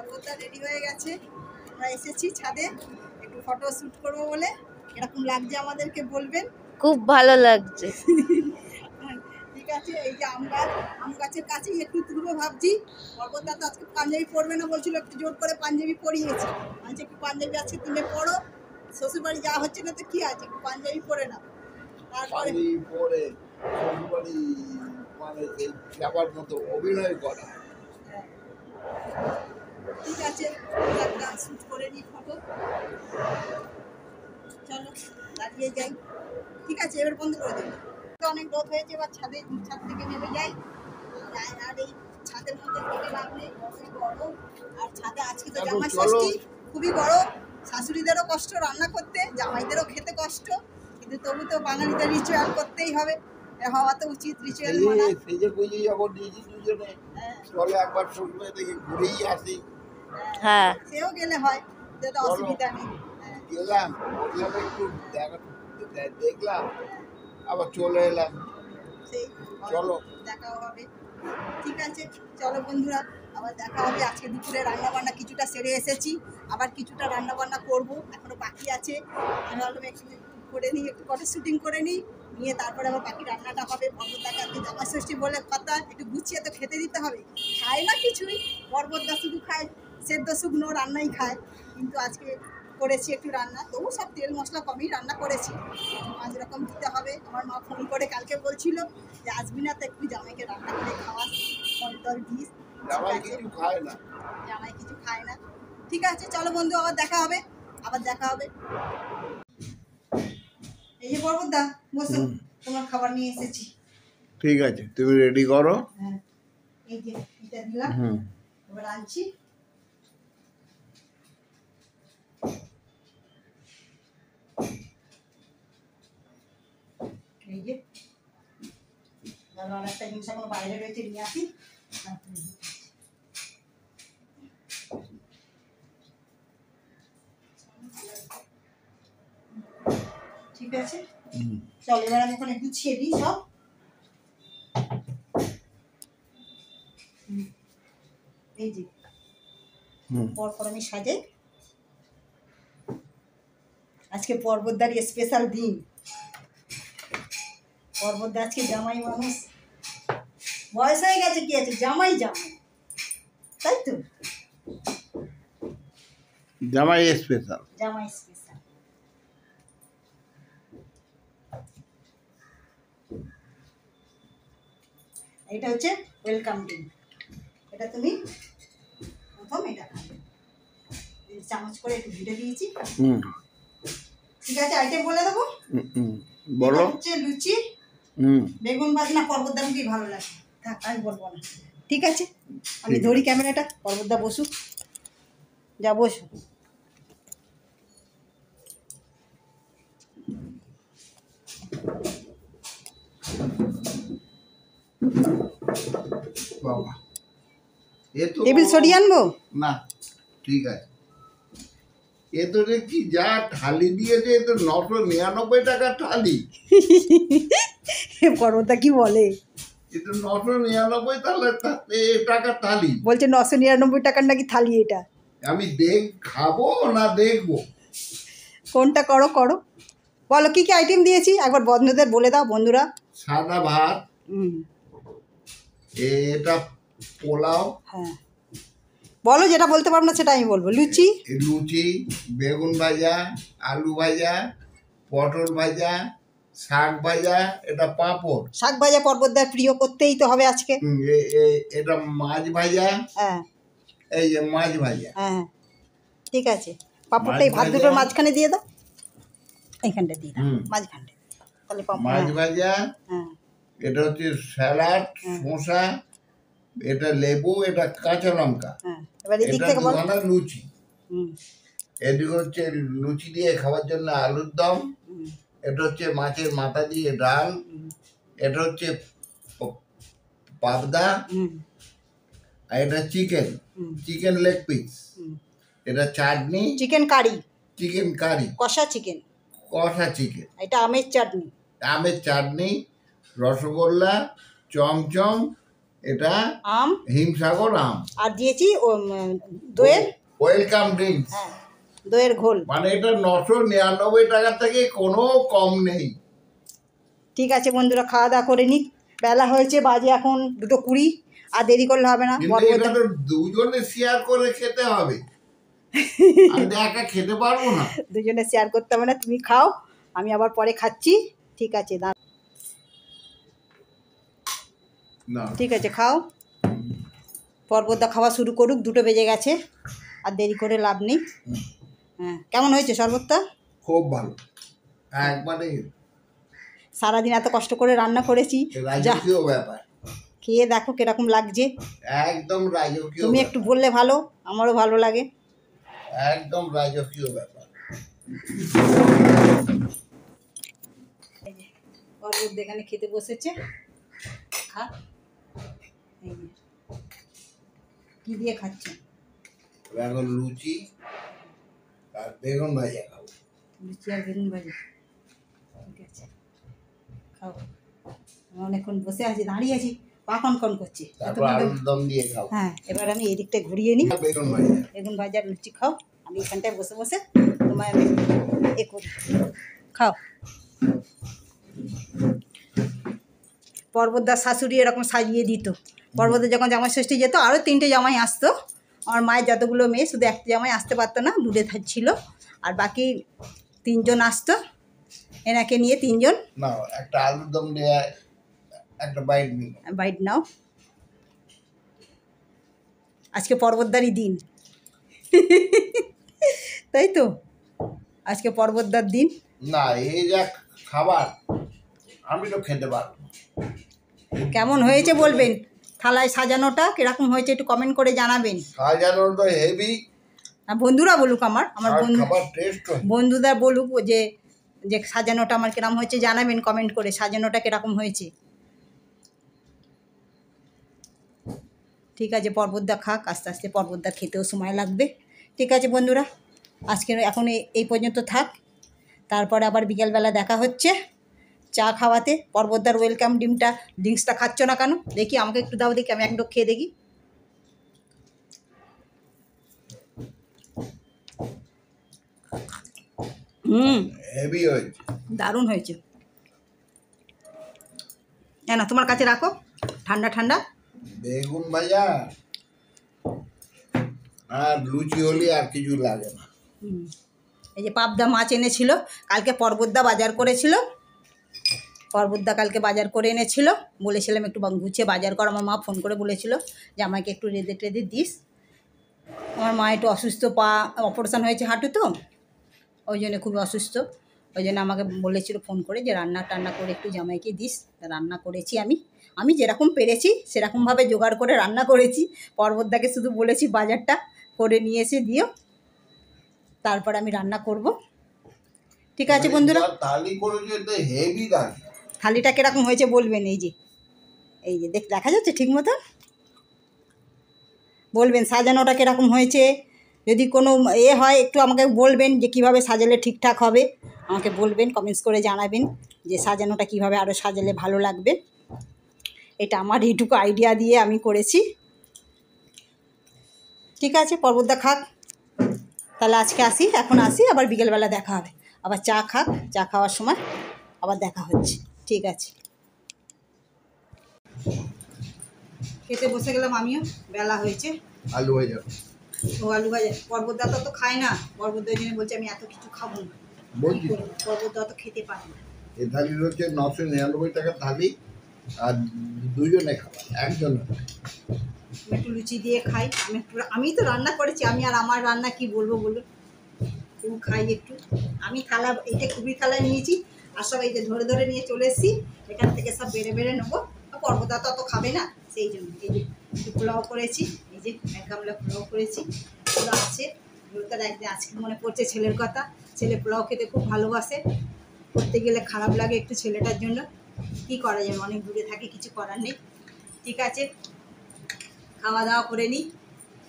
পর্বতটা ready হয়ে গেছে, আমরা এসেছি ছাদে একটু ফটো শ্যুট করবো বলে। এরকম লাগছে আমাদেরকে বলবেন। খুব ভালো লাগছে। ঠিক আছে, এই যে আম গাছের কাছেই একটু তুলবো ভাবছি। পর্বতটা তো আজকে পাঞ্জাবি পরবে না বলছিল, একটু জোর করে পাঞ্জাবি পরিয়েছি। আজকে একটু পাঞ্জাবি আজকে তুমি পরো, শ্বশুরবাড়ি যাওয়া হচ্ছে না তো কি আছে, একটু পাঞ্জাবি পরে না। তারপরে অভিনয় করা। ঠিক আছে, একটা শ্যুট করে নিই ফটো। চলো দাঁড়িয়ে যাই। ঠিক আছে, এবার বন্ধ করে দেবো। অনেক রোদ হয়েছে, এবার ছাদ থেকে নেমে যাই। আর এই ছাদের মধ্যে থেকে লাগলে গরম, আর ছাদে আজকে তো জামাই ষষ্ঠী, খুবই গরম। শাশুড়িদেরও কষ্ট রান্না করতে, জামাইদেরও খেতে কষ্ট, কিন্তু তবু তো বাঙালিদের রিচুয়াল করতেই হবে, হওয়া তো উচিত রিচুয়াল মানা। সেজে বুঝি যখন দিয়েছি দুজনে, চলে একবার শ্বশুরবাড়ি থেকে ঘুরেই আসি। হ্যাঁ, সেও গেলে হয়, যেটা অসুবিধা নেই। গেলাম, একটু দেখলাম, আবার চলে এলাম। সেই চলো দেখাও হবে। ঠিক আছে, চলো বন্ধুরা, আবার দেখা হবে। আজকে দুপুরে রান্নাবান্না কিছুটা সেরে এসেছি, আবার কিছুটা রান্নাবান্না করবো, এখনো বাকি আছে। আমি ভাবলাম একটু করে নিই, একটু ফটো শুটিং করে নিই, নিয়ে তারপরে আবার বাকি রান্নাটা হবে। পর্বতদাকে আজকে জামাই ষষ্ঠী বলে কথা, একটু গুছিয়ে তো খেতে দিতে হবে। খায় না কিছুই, পর্বতদা শুধু খায় সেদ্ধ শুকনো রান্নাই খায়, কিন্তু আজকে করেছি একটু রান্না, তবু সব তেল মশলা কমই রান্না করেছি। 5 রকম দিতে হবে। আমার মা ফোন করে কালকে বলছিল যে আসবি না তো একটু জামাইকে রান্না করে খাওয়াস, ফল টল দিস। জামাই কিছু খায় না। জামাই কিছু খায় না। ঠিক আছে, চলো বন্ধু, আবার দেখা হবে, আবার দেখা হবে। এই যে পর্বতদা, বসো, তোমার খাবার নিয়ে এসেছি। ঠিক আছে, তুমি রেডি করো। হ্যাঁ, এই যে এটা দিলাম, এবার আনছি। এই যে আর একটা জিনিস এখন বাইরে রয়েছে, নিয়ে আসি। ঠিক আছে, চল এবার আমি ওখানে গুছিয়ে দিই সব। এই যে পরপর আমি সাজাই। আজকে পর্বতদার স্পেশাল দিন। পর্বতদা আজকে জামাই মানুষ, বয়স হয়ে গেছে, কি আছে, জামাই জামাই, তাই তো? জামাই স্পেশাল। জামাই স্পেশাল। এটা হচ্ছে ওয়েলকাম ড্রিঙ্ক, এটা তুমি প্রথম এটা খাবে। চামচ করে একটু ঘিটে দিয়েছি। ঠিক আছে, আইটেম বলে দেবো। বলো। হচ্ছে লুচি, বেগুন ভাজি। না, পর্বতদা কি ভালো লাগে, থাক আমি বলবো না। ঠিক আছে, আমি ধরি ক্যামেরাটা, পর্বতদা বসুক, যা বসু। বাবা, এ তো টেবিল সরিয়ে আনবো না, ঠিক আছে। এ তো দেখছি যা থালি দিয়েছে, এ তো 999 টাকার থালি। পর্বতদা কি বলে, এ তো 999 টাকার থালি। বলছে 999 টাকার নাকি থালি এটা। আমি খাবো না দেখবো? কোনটা করো করো, বলো কি কি আইটেম দিয়েছি একবার বন্ধুদের বলে দাও। বন্ধুরা, সাদা ভাত, এটা পোলাও। হ্যাঁ বলো, যেটা বলতে পারবো না সেটা আমি বলবো। লুচি, বেগুন ভাজা, আলু ভাজা, পটল ভাজা, শাক ভাজা, এটা পাঁপড়। শাক ভাজা পর্বতদার প্রিয়, করতেই তো হবে আজকে। এটা মাছ ভাজা। হ্যাঁ, এই যে মাছ ভাজা। হ্যাঁ ঠিক আছে, পাঁপড়টা এই ভাত দুটোর মাঝখানে দিয়ে দাও, এইখানটা দিয়ে দাও মাঝখানটা, তাহলে মাছ ভাজা। হ্যাঁ, এটা হচ্ছে স্যালাড, শসা, এটা লেবু, এটা কাঁচা লঙ্কা। হ্যাঁ এবার এদিক থেকে বলো। লুচি, এদিকে হচ্ছে লুচি দিয়ে খাওয়ার জন্য আলুর দম। এটা হচ্ছে মাছের মাথা দিয়ে ডাল। এটা হচ্ছে পাবদা, আর এটা চিকেন লেগ পিস। এটা চাটনি, চিকেন কারি, কষা চিকেন, এটা আমের চাটনি, রসগোল্লা, চমচম, এটা আম হিমসাগর আম, আর দিয়েছি দইয়ের, ওয়েলকাম ড্রিঙ্কস। হ্যাঁ দইয়ের ঘোল। মানে এটা 999 টাকা থেকে কোনো কম নেই। ঠিক আছে বন্ধুরা, খাওয়া দাওয়া করে নিক, বেলা হয়েছে, বাজে এখন 2:20, আর দেরি করলে হবে না। কিন্তু এটা তো দুজনে শেয়ার করে খেতে হবে, আমি তো একা খেতে পারবো না। দুজনে শেয়ার করতে হবে না, তুমি খাও, আমি আবার পরে খাচ্ছি। ঠিক আছে না ঠিক আছে, খাও। পর্বতদা খাওয়া শুরু করুক, 2টো বেজে গেছে, আর দেরি করে লাভ নেই। হ্যাঁ, কেমন হয়েছে শরবতটা? খুব ভালো, একবারে সারাদিন এত কষ্ট করে রান্না করেছি, যা রাজকীয় ব্যাপার। খেয়ে দেখো কিরকম লাগছে। একদম রাজকীয় তুমি ব্যাপার। একটু বললে ভালো, আমারও ভালো লাগে। একদম রাজকীয় ব্যাপার। পর্বত এখানে খেতে বসেছে, খা। এই যে, কি দিয়ে খাচ্ছে? এখন লুচি আর বেগুন ভাজা খাবো। লুচি আর বেগুন ভাজি, ঠিক আছে খাও। আমি অনেকক্ষণ বসে আছি, দাঁড়িয়ে আছি, পা কনকন করছে। তারপর আলুর দম দিয়ে খাবো। হ্যাঁ, এবার আমি এদিকটা ঘুরিয়ে নিই। বেগুন ভাজা। বেগুন ভাজার লুচি খাও, আমি এখানটায় বসে বসে তোমায় আমি এ করি, খাও। পর্বতদার শাশুড়ি এরকম সাজিয়ে দিত। পর্বতে যখন জামাই ষষ্ঠী যেত, আরও 3টে জামাই আসতো। আমার মায়ের যতগুলো মেয়ে, শুধু একটা জামাই আসতে পারতো না, দূরে ছিল, আর বাকি 3জন আসতো, এনাকে নিয়ে 3জন। না, একটা আলুর দম দিয়ে একটা বাইট নিন। বাইট নাও। আজকে পর্বতদারই দিন, তাই তো, আজকে পর্বতদার দিন। না, এই যা খাবার আমি তো খেতে পারবো না। কেমন হয়েছে বলবেন, থালায় সাজানোটা কীরকম হয়েছে একটু কমেন্ট করে জানাবেন। সাজানো তো হেভি, আর বন্ধুরা বলুক, আমার আর বন্ধু, খাবার টেস্ট বন্ধুরা বলুক যে যে সাজানোটা আমার কিরকম হয়েছে, জানাবেন কমেন্ট করে, সাজানোটা কিরকম হয়েছে। ঠিক আছে, পর্বতদা খাক, আস্তে আস্তে পর্বতদা খেতেও সময় লাগবে। ঠিক আছে বন্ধুরা, আজকে এখন এই পর্যন্ত থাক, তারপরে আবার বিকেলবেলা দেখা হচ্ছে চা খাওয়াতে। পর্বতদার ওয়েলকাম ড্রিঙ্কসটা খাচ্ছ না কেন দেখি, আমাকে একটু দাও দেখি, আমি একটু খেয়ে দেখি। হেভি হয়েছে, দারুণ হয়েছে। না তোমার কাছে রাখো, ঠান্ডা ঠান্ডা। বেগুন ভাজা আর লুচি হলে আর কিছু লাগে না। এই যে পাবদা মাছ এনেছিল কালকে, পর্বতদা বাজার করেছিল, পর্বতদা কালকে বাজার করে এনেছিল, বলেছিলাম একটু গুছিয়ে বাজার কর। আমার মা ফোন করে বলেছিল যে আমাকে একটু রেঁধে টেঁধে দিস। আমার মা একটু অসুস্থ, পা অপারেশন হয়েছে হাঁটু, তো ওই জন্য খুবই অসুস্থ, ওই জন্য আমাকে বলেছিল ফোন করে যে রান্না টান্না করে একটু জামাইকে দিস। রান্না করেছি, আমি যেরকম পেরেছি সেরকমভাবে জোগাড় করে রান্না করেছি। পর্বতদাকে শুধু বলেছি বাজারটা করে নিয়ে এসে দিও, তারপর আমি রান্না করব। ঠিক আছে বন্ধুরা, থালি করেছে তো হেভি থালি। থালিটা কীরকম হয়েছে বলবেন। এই যে দেখা যাচ্ছে ঠিক মতো, বলবেন সাজানোটা কীরকম হয়েছে। যদি কোনো হয় একটু আমাকে বলবেন যে কীভাবে সাজালে ঠিকঠাক হবে, আমাকে বলবেন, কমেন্টস করে জানাবেন যে সাজানোটা কীভাবে আরও সাজালে ভালো লাগবে। এটা আমার এইটুকু আইডিয়া দিয়ে আমি করেছি। ঠিক আছে, পর্বতদা খাক, তাহলে আজকে আসি, এখন আসি, আবার বিকেলবেলা দেখা হবে, আবার চা খাক, চা খাওয়ার সময় আবার দেখা হচ্ছে। ঠিক আছে, খেতে বসে গেলাম আমিও, বেলা হয়েছে। আলু ভাজা, ও আলু ভাজা, পর্বতদা তো খায় না, পর্বতদার জন্য বলছে আমি এত কিছু খাবো না, বলছি পর্বতদা তো খেতে পারে না। এই থালির হচ্ছে 999 টাকার থালি, আর দুজনে খাবার, একজন। আমি একটু লুচি দিয়ে খাই, আমি তো রান্না করেছি, আমি আর আমার রান্না কি বলবো বলুন, একটু খাই একটু। আমি থালা, এইটা খুবই থালায় নিয়েছি, আর সব এই যে ধরে ধরে নিয়ে চলে এসেছি, এখান থেকে সব বেড়ে বেড়ে নেবো। পর্বতদা তো অত খাবে না, সেই জন্য এই যে একটু পোলাও করেছি, এই যে এক গামলা পোলাও করেছি, পোলাও আছে। তার একদিন আজকে মনে পড়ছে ছেলের কথা, ছেলে পোলাও খেতে খুব ভালোবাসে, করতে গেলে খারাপ লাগে একটু ছেলেটার জন্য, কি করা যাবে, অনেক দূরে থাকে, কিছু করার নেই। ঠিক আছে, খাওয়া দাওয়া করে নিই,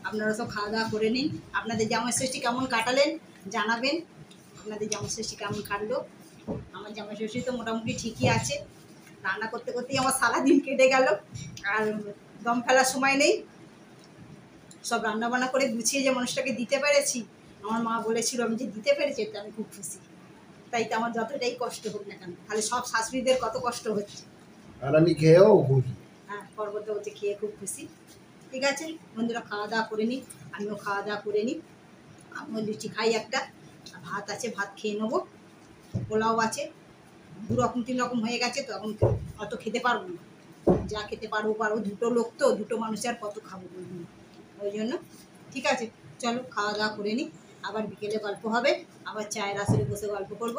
আপনারা সব খাওয়া দাওয়া করে নিন। আপনাদের জামাই ষষ্ঠী কেমন কাটালেন জানাবেন, আপনাদের জামাই ষষ্ঠী কেমন কাটলো। আমার জামাই ষষ্ঠী তো মোটামুটি ঠিকই আছে, রান্না করতে করতেই আমার সারাদিন কেটে গেল। আর দম ফেলার সময় নেই, সব রান্নাবান্না করে গুছিয়ে যে মানুষটাকে দিতে পেরেছি, আমার মা বলেছিল আমি যে দিতে পেরেছি এটা আমি খুব খুশি। তাই তো আমার যতটাই কষ্ট হোক না কেন, তাহলে সব শাশুড়িদের কত কষ্ট হচ্ছে। আর আমি খেয়েও খুশি। হ্যাঁ, পর্বত হচ্ছে খেয়ে খুব খুশি। ঠিক আছে বন্ধুরা, খাওয়া দাওয়া করে নিই, আমিও খাওয়া দাওয়া করে নিই। আমিও লুচি খাই একটা, আর ভাত আছে ভাত খেয়ে নেবো, পোলাও আছে, 2 রকম 3 রকম হয়ে গেছে তো এখন অত খেতে পারবো না, যা খেতে পারবো 2 লোক তো, 2 মানুষ আর কত খাবো বলুন, ওই জন্য। ঠিক আছে চলো খাওয়া দাওয়া করে নিই, আবার বিকেলে গল্প হবে, আবার চায়ের আসরে বসে গল্প করব।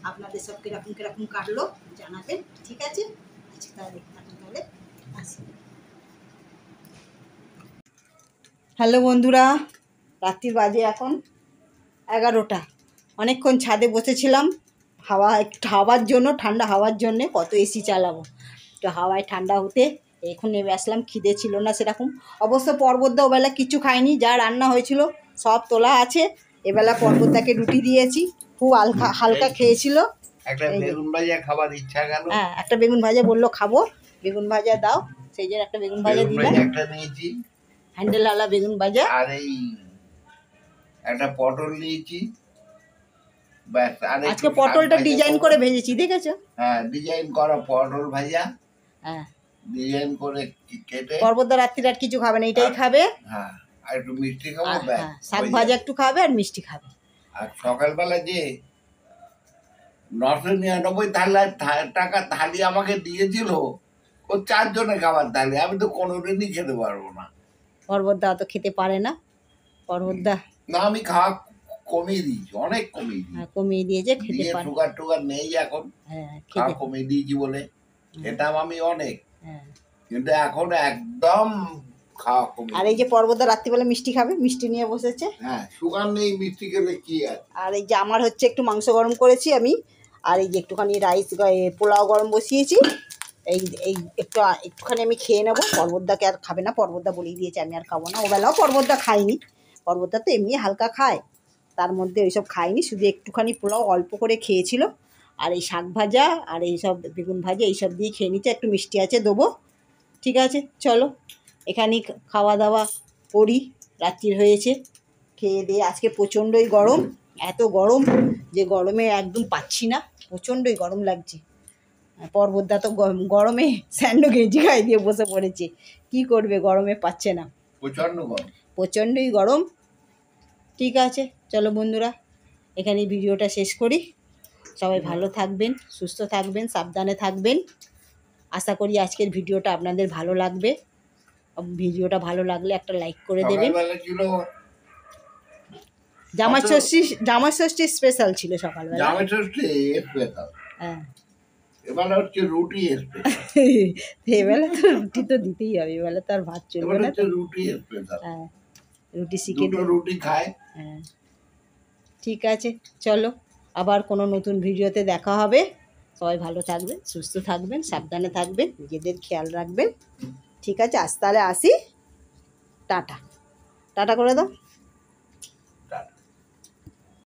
আপনাদের সব কীরকম কীরকম কাটলো জানাবেন। ঠিক আছে আচ্ছা তাহলে এখন তাহলে আসি। হ্যালো বন্ধুরা, রাত্রি বাজে এখন 11টা। অনেকক্ষণ ছাদে বসেছিলাম একটু হাওয়ার জন্য, ঠান্ডা হাওয়ার জন্যে, কত এসি চালাবো, একটু হাওয়ায় ঠান্ডা হতে এখন নেমে আসলাম। খিদে ছিল না সেরকম, অবশ্য পর্বতদা ওবেলা কিছু খায়নি, যা রান্না হয়েছিল সব তোলা আছে। এবেলা পর্বতদাকে রুটি দিয়েছি, খুব হালকা খেয়েছিল। একটা বেগুন ভাজা খাবার ইচ্ছা গেল। হ্যাঁ, একটা বেগুন ভাজা বললো খাবো, বেগুন ভাজা দাও, সেই জন্য একটা বেগুন ভাজা দিলাম, একটা নিয়েছি, হ্যান্ডেলওয়ালা বেগুন ভাজা। আর এই একটা পটল নিয়েছি, ব্যাস। আর আজকে পটলটা ডিজাইন করে ভেজেছি, দেখেছো? হ্যাঁ, ডিজাইন করা পটল ভাজা, হ্যাঁ, ডিজাইন করে কেটে। পর্বতদা রাত্রির আর কিছু খাবে না, এটাই খাবে। হ্যাঁ, আর একটু মিষ্টি খাবো, আর ব্যাস। শাক ভাজা একটু খাবে আর মিষ্টি খাবে। আর সকালবেলা যে 999 টাকা থালি আমাকে দিয়েছিল, ও 4 জনের খাবার থালি, আমি তো কোনোদিনই খেতে পারবো না। পর্বতদা অত খেতে পারে না, পর্বতদা না, আমি খাওয়া কমিয়ে দিয়েছি, অনেক কমিয়ে দিয়েছি। কমিয়ে দিয়েছে, খেতে পারে। সুগার টুগার নেই এখন, হ্যাঁ, খাওয়া খেতে। কমিয়ে দিয়েছি বলে খেতাম আমি অনেক, হ্যাঁ, কিন্তু এখন একদম খাওয়া কমিয়ে। আর এই যে পর্বতদা রাত্রিবেলা মিষ্টি খাবে, মিষ্টি নিয়ে বসেছে। হ্যাঁ, সুগার নেই, মিষ্টি খেলে কি আছে। আর এই যে আমার হচ্ছে একটু মাংস গরম করেছি আমি, আর এই যে একটুখানি পোলাও গরম বসিয়েছি। এই এই একটুখানি আমি খেয়ে নেবো, পর্বতদাকে আর খাবে না, পর্বতদা বলেই দিয়েছে আমি আর খাবো না। ওবেলাও পর্বতদা খায়নি, পর্বতদা তো এমনি হালকা খায়, তার মধ্যে ওইসব খায়নি, শুধু একটুখানি পোলাও অল্প করে খেয়েছিল। আর এই শাক ভাজা আর এই সব বেগুন ভাজা এইসব দিয়ে খেয়ে নিচ্ছে, একটু মিষ্টি আছে দেবো। ঠিক আছে চলো এখানেই খাওয়া দাওয়া করি, রাত্রির হয়েছে, খেয়ে দিয়ে। আজকে প্রচণ্ডই গরম, এত গরম যে গরমে একদম পাচ্ছি না, প্রচণ্ডই গরম লাগছে। পর্বতদা তো গরমে স্যান্ডো গেঞ্জি গায়ে দিয়ে বসে পড়েছে, কি করবে, গরমে পাচ্ছে না, প্রচন্ড গরম, প্রচণ্ডই গরম। ঠিক আছে চলো বন্ধুরা, এখানেই ভিডিওটা শেষ করি। সবাই ভালো থাকবেন, সুস্থ থাকবেন, সাবধানে থাকবেন। আশা করি আজকের ভিডিওটা আপনাদের ভালো লাগবে। ভিডিওটা ভালো লাগলে একটা লাইক করে দেবেন। সকালবেলা ছিল জামাই ষষ্ঠী স্পেশাল ছিল সকালবেলা। জামাই ষষ্ঠী স্পেশাল, হ্যাঁ, এবেলা হচ্ছে রুটি স্পেশাল। এবেলা তো রুটি তো দিতেই হবে, এবেলা তো আর ভাত চলবে এবেলা না। হচ্ছে রুটি স্পেশাল, হ্যাঁ, রুটি শিখে দুটো দিই। রুটি খায়। হ্যাঁ ঠিক আছে চলো, আবার কোনো নতুন ভিডিওতে দেখা হবে। সবাই ভালো থাকবেন, সুস্থ থাকবেন, সাবধানে থাকবেন, নিজেদের খেয়াল রাখবেন। ঠিক আছে আজ তাহলে আসি, টাটা, টাটা করে দাও।